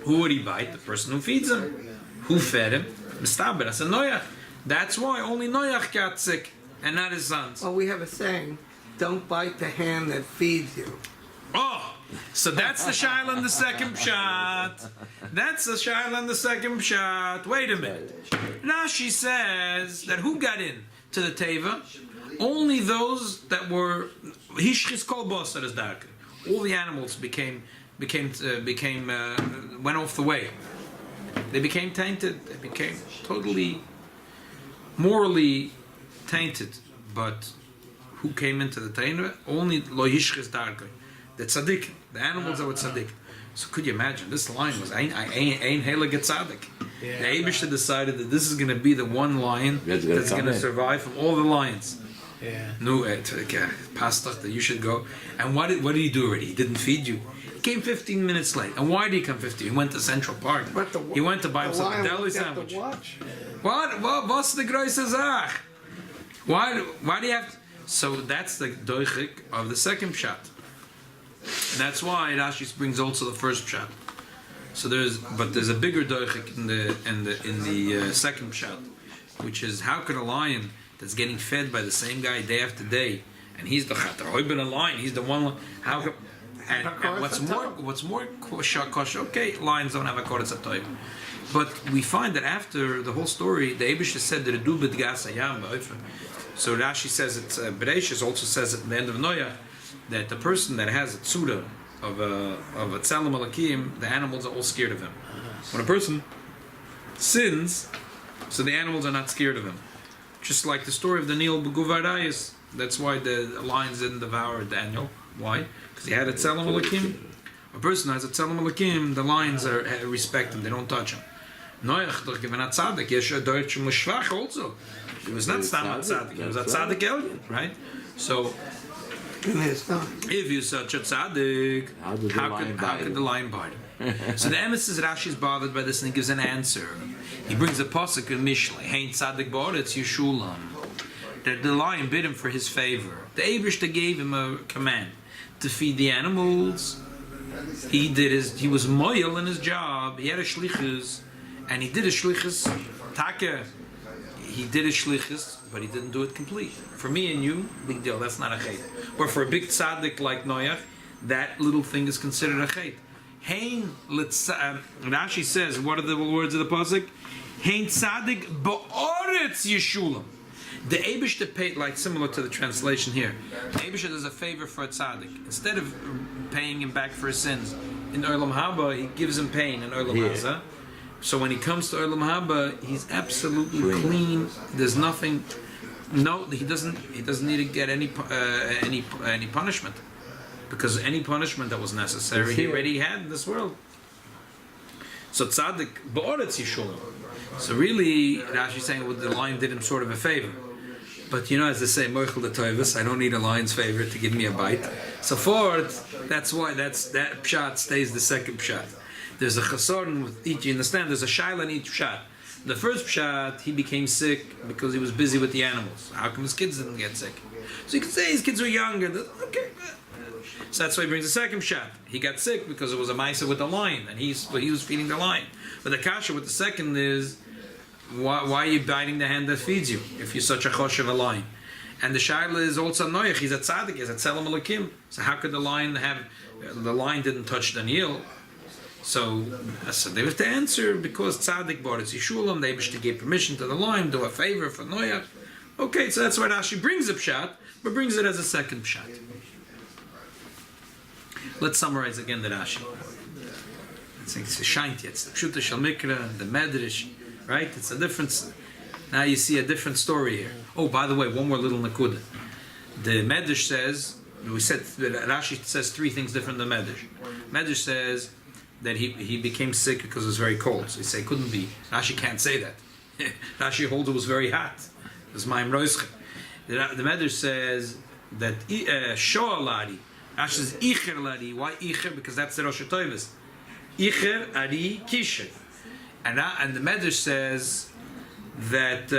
who would he bite? The person who feeds him. Who fed him? Mistaber. I said Noach. That's why only Noach got sick and not his sons. Well, we have a saying, don't bite the hand that feeds you. Oh, so that's the shaila in the second shot. That's the shaila in the second shot. Wait a minute. Rashi says that who got in to the teva? Only those that were hishchis kol basar is darker. All the animals went off the way. They became tainted. They became totally morally tainted. But who came into the teva? Only lo hishchis darker. The tzaddik, the animals that were tzaddik. So could you imagine? This lion was ein heilige tzaddik. The Eibishter decided that this is going to be the one lion that's going to survive from all the lions. Yeah. No, pastor, that you should go. And what did he do already? He didn't feed you. He came 15 minutes late. And why did he come 15? He went to Central Park. He went to buy himself a deli sandwich. What? What's the große Zach? Why do you have to? So that's the doichik of the second shot. And that's why Rashi brings also the first shot. So there's a bigger doichik in the second shot, which is how could a lion that's getting fed by the same guy day after day, and he's the chater, a lion, he's the one. How come? And what's more kosher? Okay, lions don't have a koretz atoy, but we find that after the whole story, the Eibishter said that du b'dgas hayam ba'ofer. So Rashi says it. Bereshis also says at the end of Noach that the person that has a tzura of a tzelem alakim, the animals are all scared of him. When a person sins, so the animals are not scared of him. Just like the story of Daniel B'Guvarayis. That's why the lions didn't devour Daniel. Why? Because he had a tzelem alakim. A person has a tzelem alakim, the lions respect him, they don't touch him. Noach, doch given a tzaddik, yesh a deutsch mushvach also. He was not stam a tzaddik, he was a tzaddik elyon, right? So, if you're such a tzaddik, how could the lion bite him? So the emes is Rashi's bothered by this and he gives an answer. He brings a pasuk in Mishlei, Hein tzaddik ba'aretz Yeshulam. That the lion bid him for his favor. The Eibishter gave him a command to feed the animals. He was moyel in his job. He had a shlichus, and he did a shlichus. Taka, he did a shlichus, but he didn't do it complete. For me and you, big deal. That's not a chait. But for a big tzaddik like Noach, that little thing is considered a chait. Hein Rashi says, what are the words of the pasuk? Hein tzaddik ba'aretz Yeshulam. The Eibishter paid, like similar to the translation here. The Eibishter does a favor for a tzaddik. Instead of paying him back for his sins in Olam Haba, he gives him pain in Olam Haza. So when he comes to Olam Haba, he's absolutely clean. There's nothing. No, he doesn't need to get any punishment, because any punishment that was necessary he already had in this world. So tzaddik ba'oretz yishulam. So really, Rashi's saying the lion did him sort of a favor. But as they say, moichel the toivus, I don't need a lion's favor to give me a bite. So forth, that's why that pshat stays the second pshat. There's a chasorin with each. You understand? There's a shaila in each pshat. The first pshat, he became sick because he was busy with the animals. How come his kids didn't get sick? So you could say his kids were younger. Okay. So that's why he brings the second pshat. He got sick because it was a maisa with the lion, and he was feeding the lion. But the kasha with the second is, why are you biting the hand that feeds you if you're such a chosh of a lion? And the shaila is also Noach. He's a tzaddik. He's a tzelem alakim. So how could the lion didn't touch Daniel? So they have to answer because tzaddik bought it. Yishulam, they wish to give permission to the lion, do a favor for Noach. Okay, so that's why Rashi brings a pshat, but brings it as a second pshat. Let's summarize again the Rashi. It's a shaint, it's the Pshuta Shel Mikra, the Medrash, right? It's a difference. Now you see a different story here. Oh, by the way, one more little nakuda. The Medrash says, Rashi says three things different than Medrash. Medrash says that he became sick because it was very cold. So he say it couldn't be. Rashi can't say that. Rashi holds it was very hot. It was Ma'im Roischa. The Medrash says that Shoah Ladi. Rashi says Icher Ladi. Why Icher? Because that's the Rosh Hashanah. Icher Ari Kisher. And the Medrash says that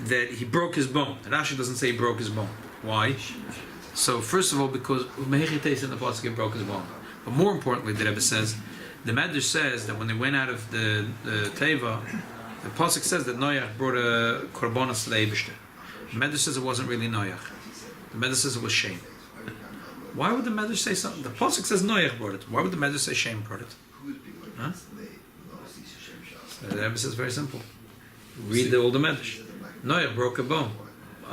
that he broke his bone. And Rashi doesn't say he broke his bone. Why? So first of all, because Mehichites in the pasuk he broke his bone. But more importantly, the Rebbe says, the Medrash says that when they went out of the Teva, the pasuk says that Noach brought a korbanos leibishter. The Medrash says it wasn't really Noach. The Medrash says it was Shem. Why would the Medrash say something? The pasuk says Noach brought it. Why would the Medrash say Shem brought it? Huh? So the Rebbe says very simple. Read the older Medrash. Noach broke a bone.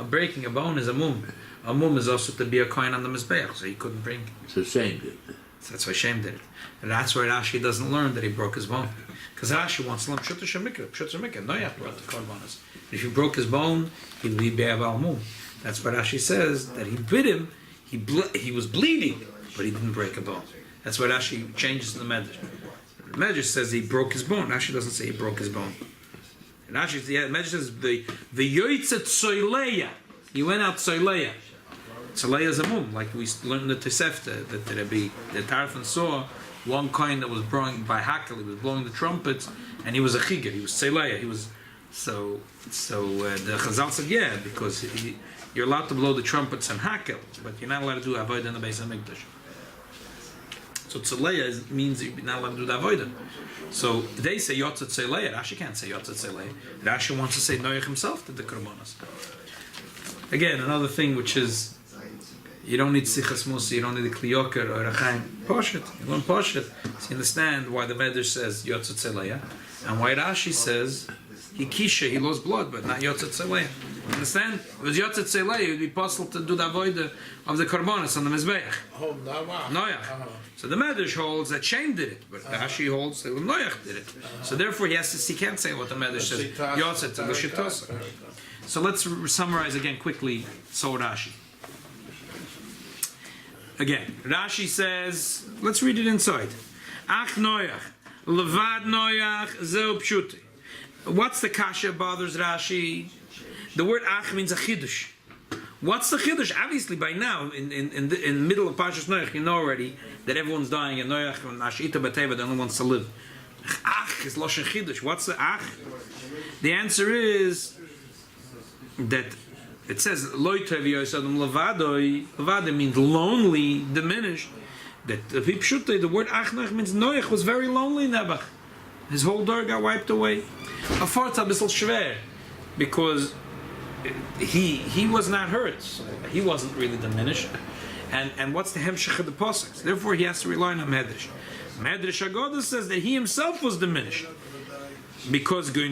Breaking a bone is a mum. A mum is also to be a coin on the mizbeach, so he couldn't bring. So Shem did it. So that's why Shem did it. And that's why Rashi doesn't learn that he broke his bone. Because Rashi wants to learn Pshuta Shemikra. Pshuta Shemikra. Noach brought the korbanos. If he broke his bone, he'd be Be'av al mum. That's why Rashi says that he bit him. He was bleeding, but he didn't break a bone. That's why Rashi changes the Medrash. The Medrash says he broke his bone. Rashi doesn't say he broke his bone. And Rashi, the Medrash says the yoytzet tzoyleya. He went out tzoyleya. Tzoyleya is a mum, like we learned in the Tosefta that the Tarfon saw one coin that was blowing by Hakel. He was blowing the trumpets, and he was a chiger. He was tzoyleya. He was so the Chazal said because you're allowed to blow the trumpets and Hakel, but you're not allowed to do avodah in the Beis Hamikdash. So tzoleya means you're not allowed to do the avodah. So they say yotzet tzoleya. Rashi can't say yotzet tzoleya. Rashi wants to say Noach himself did the korbanos. Again, another thing which is you don't need sichos musa, you don't need a kliyoker or a chaim. Pshat. You learn Pshat. So you understand why the Medrash says yotzet tzoleya, and why Rashi says he lost blood, but not yotzet tzoleya. Understand? If it was yotzet tzoleya, it would be possible to do the avodah of the korbanos on the mizbeach. Oh, Noach. So the Medrash holds that Shem did it, but Rashi holds that Noach did it. So therefore, he can't say what the Medrash says. Yotzet to l'shitosah. So let's summarize again quickly. So Rashi. Again, Rashi says, let's read it inside. Ach Noach, levad Noach, zeu pshuti. What's the kasha bothers Rashi? The word ach means a chidush. What's the chiddush? Obviously, by now, in the middle of Parshas Noach, you know already that everyone's dying, and Noach and Ashita B'Teva, the only wants to live. Ach is loshen chiddush. What's the ach? The answer is that it says loytev yosadum levadoi. Levada means lonely, diminished. That the the word ach Noach means Noach was very lonely. Nebach, his whole door got wiped away. A fourth a bissel schwer, because he was not hurt, so he wasn't really diminished. And what's the hemshech of the pasuk? Therefore, he has to rely on Medrash. Medrash Agoda says that he himself was diminished because he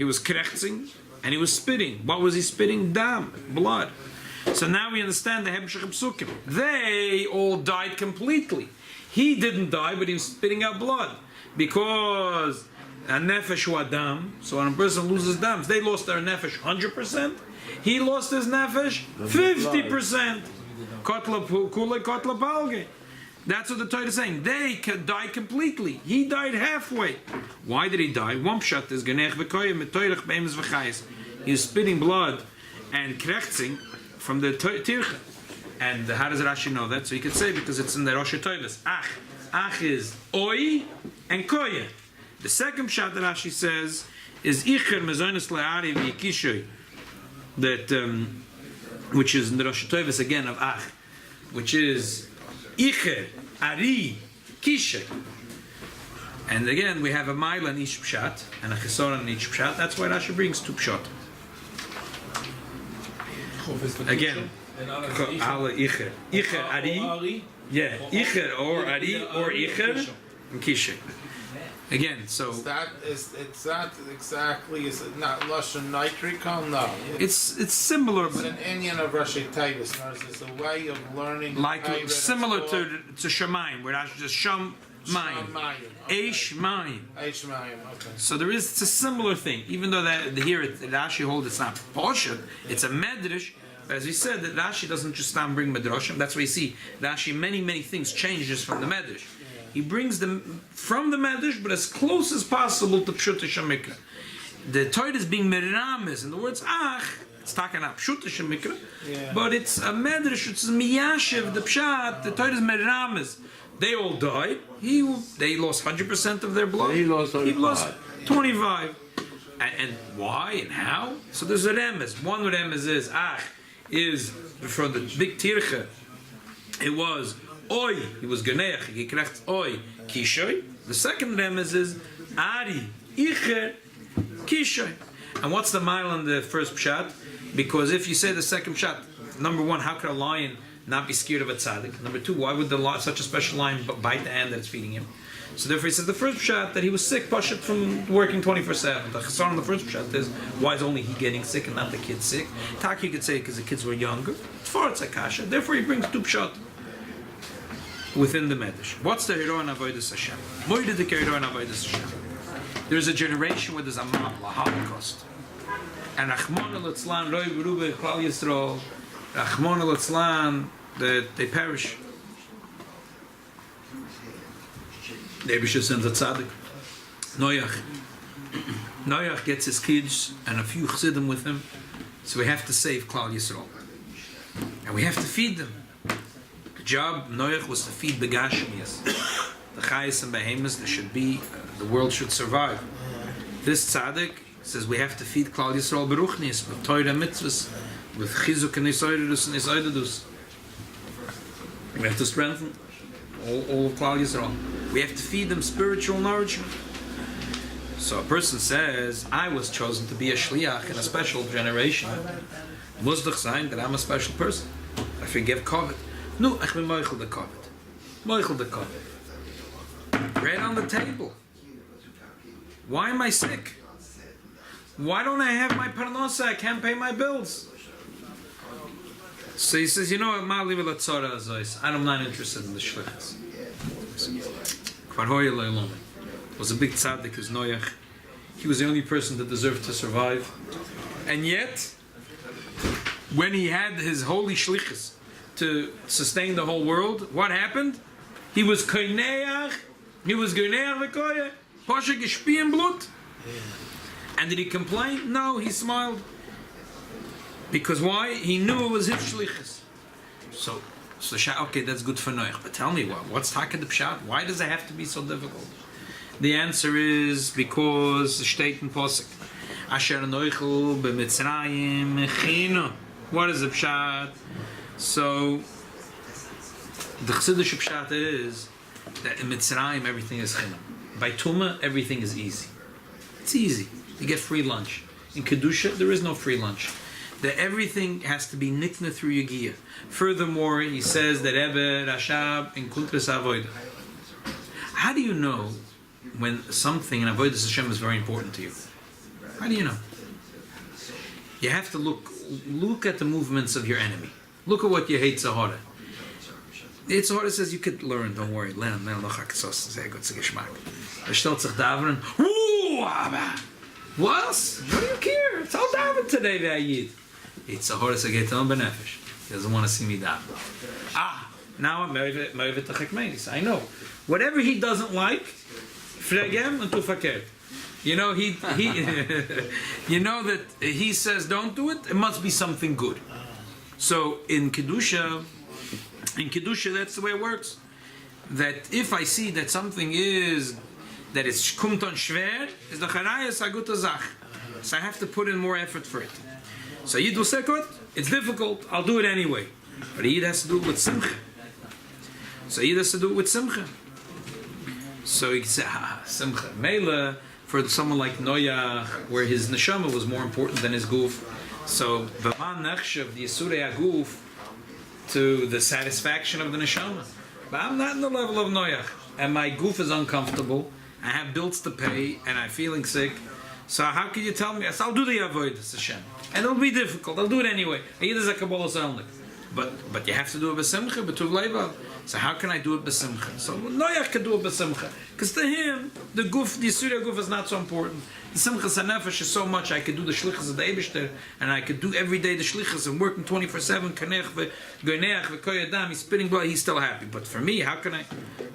was krechzing and he was spitting. What was he spitting? Dam, blood. So now we understand the Hemshech Psukim. They all died completely. He didn't die, but he was spitting out blood. Because a nefesh wa dam, so when a person loses dams, they lost their nefesh 100%. He lost his nefesh 50%. Kotla kule kotla palge. That's what the Torah is saying. They died completely. He died halfway. Why did he die? One pshat is genech v'koyim metoyrech b'emes v'chayis. He was spitting blood and krechtzing from the tircha. And how does Rashi know that? So he could say because it's in the Rosh Hashanah. Ach. Ach is oi and koye. The second pshat that Rashi says is icher mezonis le'ari v'yikishoy. That which is in the Rosh Hashanah again of ach, which is icher ari kishe. And again we have a mile in each pshat and a chesor in each pshat. That's why Rashi brings two pshat. Again, icher ari, yeah, icher or ari or icher and kishe. Again, so it's not exactly. Is it not lashon nitricon? No, it's similar, it's but an Indian of Rashi Tavis. It's a way of learning. like similar to Shemaim, where Rashi just Sham Mayim, Eish Mayim. Eish Mayim. Okay. So it's a similar thing, even though that here Rashi holds it's not Pshat, it's a Medrash. But as we said, that Rashi doesn't just bring Medrashim. That's why you see Rashi many things changes from the Medrash. He brings them from the Medrash, but as close as possible to Pshuta Shemikra. The Torah is being meramis, in the words Ach, it's talking about Pshuta Shemikra, but it's a Medrash, it's Miyashiv, the Pshat, the Torah is meramis. They all died. They lost 100% of their blood. He lost 25. And why and how? So there's a remez. One remez is Ach, is from the big tircha. It was Oi, he was Geneach, he krecht Oi, Kishoy. The second remez is Ari, Icher, Kishoy. And what's the mile on the first pshat? Because if you say the second pshat, number one, how could a lion not be scared of a tzaddik? Number two, why would such a special lion bite the hand that it's feeding him? So therefore he says the first pshat that he was sick, Pashat from working 24/7. The chasar on the first pshat is why is only he getting sick and not the kid sick? Taki could say because the kids were younger. For it's a kasha. Therefore he brings two pshat within the Medrash. What's the hero in Avodas Hashem? Moide the hero in Avodas Hashem. There's a generation where there's a Holocaust. And Rachmana Litzlan, Roi Berube, Klal Yisrael, Rachmana Litzlan, they perish. The Eibusha sends a tzaddik. Noach gets his kids and a few chassidim with him. So we have to save Klal Yisrael. And we have to feed them. The job of Noach was to feed the Gashmias. The Chayas and Behemoths, there should be, the world should survive. This tzaddik says we have to feed Klal Yisrael Beruchnis, with Torah mitzvahs, with Chizuk and Nisoidus and Nisoidus. We have to strengthen all of Klal Yisrael. We have to feed them spiritual nourishment. So a person says, I was chosen to be a shliach in a special generation. Musdach sein that I'm a special person. I forgive COVID. No, ich bin Moichel de COVID. Moichel de COVID. Bread on the table. Why am I sick? Why don't I have my parnosa? I can't pay my bills. So he says, you know what, I'm not interested in the shlichus. Was a big tzaddik, his Noach. He was the only person that deserved to survive. And yet, when he had his holy shlichus to sustain the whole world, what happened? He was koineach, v'koyeh, pasha geshpien blut. And did he complain? No, he smiled. Because why? He knew it was his shlichus. So okay, that's good for Noach. But tell me, what's talking the pshat? Why does it have to be so difficult? The answer is because the steht in Posuk. Asher Noichel b'Mitzrayim chino. What is the pshat? So the Chassidish pshat is that in Mitzrayim everything is chinam. By Tumah everything is easy. It's easy. You get free lunch. In Kedusha there is no free lunch. That everything has to be nikna through Yagiyah. Furthermore, he says that Ebe, Rashab, and Kuntras Avodah. How do you know when something in Avodah Hashem is very important to you? How do you know? You have to look at the movements of your enemy. Look at what you hate Zahara. The Zahara says you could learn, don't worry. Lernen noch haksos, sehr gut zu Geschmack. Stellt sich daveren, was? What do you care? It's all daven today, Vayid. It's Zahara says, get on benefish. He doesn't want to see me daven. Now I'm Me'ovet Chakmenis. I know. Whatever he doesn't like, fregem and tufaket. You know, he you know that he says don't do it, it must be something good. So in Kedusha, that's the way it works. That if I see that something is, that it's kumt on schwer, is the charayas a gute Zach. So I have to put in more effort for it. So Yid will say, good, it's difficult, I'll do it anyway. But Yid has to do it with simcha. So Yid has to do it with simcha. So he can say, simcha. Mela, for someone like Noach, where his neshama was more important than his goof. So, B'man nechshav, the Yisurei HaGuf, to the satisfaction of the neshama. But I'm not in the level of Noach, and my goof is uncomfortable, I have bills to pay, and I'm feeling sick. So how can you tell me? I'll do the avodas Hashem. And it'll be difficult, I'll do it anyway. But you have to do it b'simcha, b'tuv leivav. So how can I do it b'simcha? So Noach can do it b'simcha. Because to him, the Yisurei HaGuf is not so important. The simchas hanefesh is so much. I could do the shlichus of the Eibishter, and I could do every day the shlichus and working 24/7. Kanech v'goneach v'koyadam. He's spitting blood. He's still happy. But for me, how can I?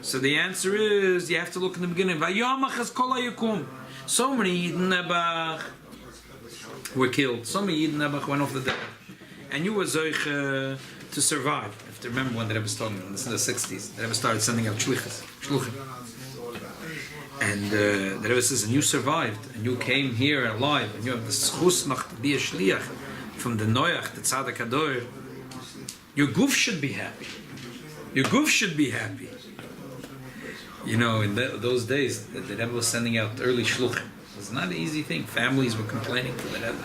So the answer is you have to look in the beginning. Vayomach es kol hayakum. So many Yidden Nebach were killed. So many Yidden Nebach went off the dead, and you were zoich to survive. I have to remember when the Rebbe was talking about this in the 60s. The Rebbe started sending out shluchim. And the Rebbe says, and you survived, and you came here alive, and you have the sichos noch to be a shliach from the Noach, the Tzaddik Hador. Your goof should be happy. Your goof should be happy. You know, in those days, the Rebbe was sending out early shluchim. It was not an easy thing. Families were complaining to the Rebbe.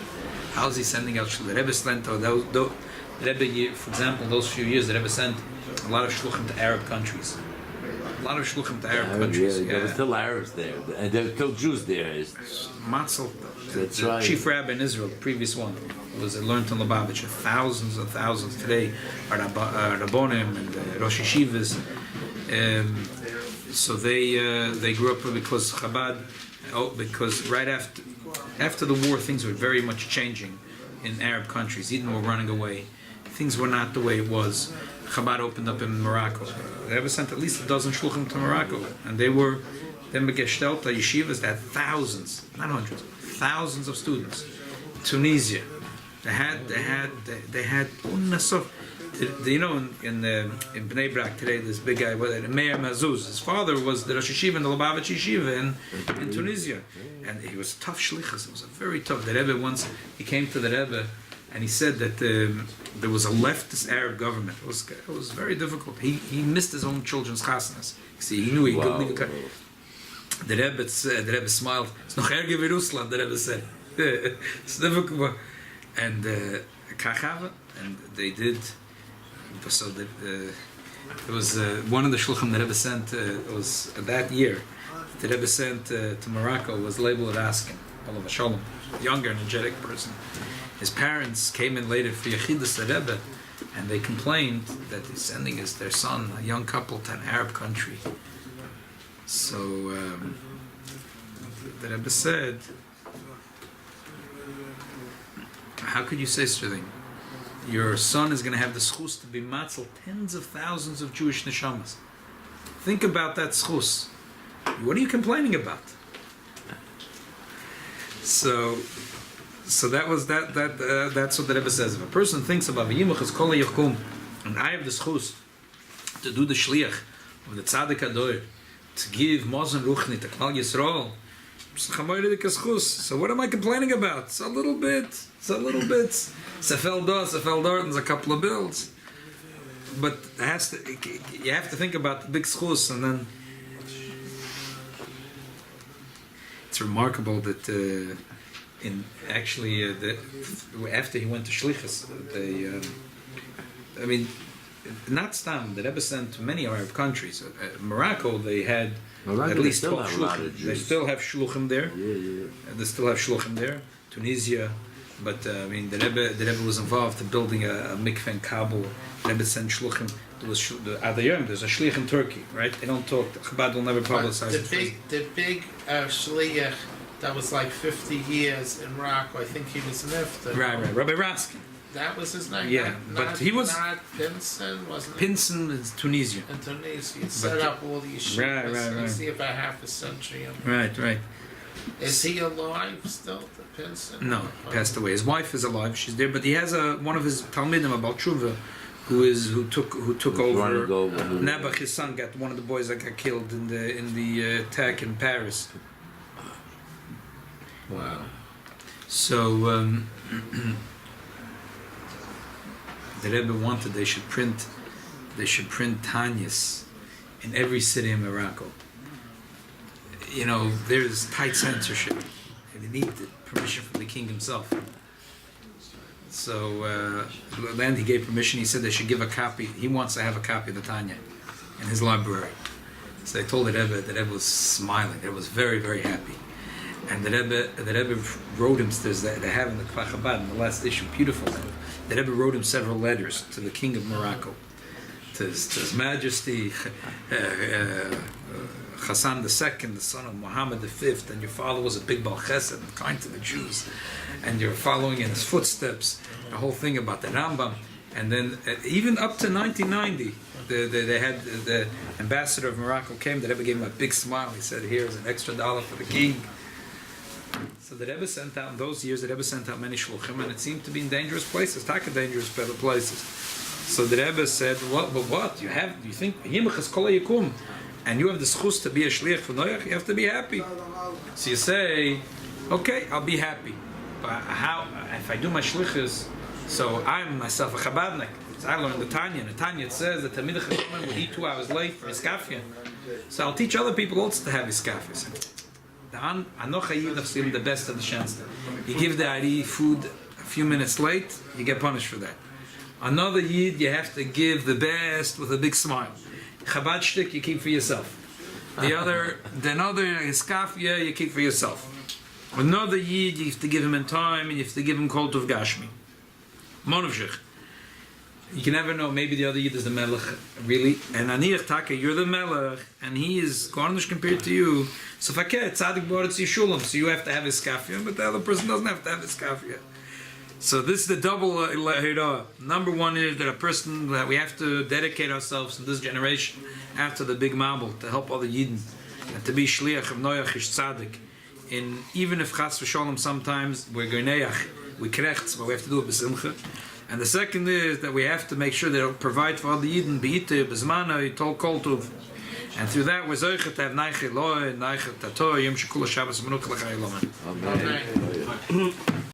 How is he sending out shluchim? The Rebbe sent, the Rebbe, for example, those few years, the Rebbe sent a lot of shluchim to Arab countries. A lot of shluchim to Arab countries. There were still Arabs there, and there were still Jews there. Matzel, That's the right. chief rabbi in Israel, the previous one, was learned in Lubavitch. Thousands and thousands today are Rabbonim and Rosh Yeshivas. So they grew up because Chabad, because right after the war, things were very much changing in Arab countries. Eden were running away. Things were not the way it was. Chabad opened up in Morocco. They ever sent at least a dozen shluchim to Morocco, and they were then begestellt yeshivas that had thousands, not hundreds, thousands of students. Tunisia, they had unnasov. You know, in Bnei Brak today, this big guy, Meir Mazuz, his father was the Rosh Yeshiva in the Lubavitch Yeshiva in Tunisia, and he was tough shlichus. It was a very tough. The Rebbe once he came to the Rebbe. And he said that there was a leftist Arab government. It was very difficult. He missed his own children's chasnas. See, he knew he couldn't leave. The Rebbe smiled. It's noch erger wie Russland, the Rebbe said. It's difficult. And and they did. So it was one of the shluchim the Rebbe sent. Was that year. The Rebbe sent to Morocco was labeled Askin, Olav Shalom, younger, energetic person. His parents came in later for Yechidus Rebbe, and they complained that he's sending their son, a young couple, to an Arab country. So the Rebbe said, how could you say such a thing? Your son is going to have the sichos to be matzel tens of thousands of Jewish neshamas. Think about that sichos. What are you complaining about? So that was that's what the Rebbe says. If a person thinks about v'yimuchas kol hayakum, and I have the schus to do the shliach of the tzaddik hador, to give Mozen Ruchni to Klal Yisrael, so what am I complaining about? It's a little bit. Sefel dort, and a couple of bills. But you have to think about the big schus, and then it's remarkable that. After he went to Shlichus, not Stam, the Rebbe sent to many Arab countries. Morocco, they had at least 12 shluchim. They still have shluchim there. They still have shluchim there. Tunisia, But I mean, the Rebbe was involved in building a mikveh in Kabul. The Rebbe sent shluchim. There was there's a shlich in Turkey, right? They don't talk. Chabad will never publicize it. The big shliach that was like 50 years in Morocco. I think he was nifter. Right. Rabbi Raskin. That was his name. Yeah, but he was not Pinson, wasn't it? Pinson is Tunisia. In Tunisia, he set up all these yeshivas. Right. See about half a century. Right. Is he alive still, the Pinson? No, he passed away. His wife is alive; she's there. But he has one of his talmidim, about Tshuva, who took over. Nebuch, his son, got one of the boys that got killed in the attack in Paris. Wow. So the Rebbe wanted they should print Tanyas in every city in Morocco. You know, there's tight censorship, and they need the permission from the king himself. So then he gave permission. He said they should give a copy. He wants to have a copy of the Tanya in his library. So they told the Rebbe was smiling. The Rebbe was very, very happy. And the Rebbe wrote him. They have in the Kfar Chabad in the last issue, beautiful letter. The Rebbe wrote him several letters to the king of Morocco, to his Majesty Hassan II, the son of Muhammad V, and your father was a big Baal Chesed and kind to the Jews, and you're following in his footsteps. The whole thing about the Rambam, and then even up to 1990, they had the ambassador of Morocco came. The Rebbe gave him a big smile. He said, "Here's an extra $1 for the king." So the Rebbe sent out in those years. The Rebbe sent out many shluchim, and it seemed to be in dangerous places, dangerous places. So the Rebbe said, "What? You think Yimachas Kol Yikum, and you have the sichos to be a shliach for Noach? You have to be happy." So you say, "Okay, I'll be happy, but how? If I do my shlichus, so I'm myself a Chabadnik. I learned the Tanya. In the Tanya it says that Talmidei Chachamim would eat 2 hours late for iskafia. So I'll teach other people also to have iskafia." The best of the chance. You give the Ari food a few minutes late, you get punished for that. Another Yid, you have to give the best with a big smile. Chabad shtik, you keep for yourself. Another iskafia, you keep for yourself. Another Yid, you have to give him in time, and you have to give him kol tov gashmi. Monavshich. You can never know, maybe the other Yid is the Melech, really. And Aniach Taka, you're the Melech, and he is garnish compared to you. So Fakeh, Tzadik Boretz Yishulam, so you have to have his kafia, but the other person doesn't have to have his kafia. So this is the double Hira. Number one is that that we have to dedicate ourselves in this generation after the big Mabel to help other Yidden, and to be Shliach of Noach Ish Tzadik. And even if Chas V'Sholem sometimes we're Goneach, we krechts, but we have to do it b'simcha. And the second is that we have to make sure they provide for other Yidden, B'ite, B'zmana, Yitol Kol Tov. And through that, we're zoichet to have Neiche Loi, Neiche Tato, Yom Shekula Shabbos Menuch L'chai Loman. Amen.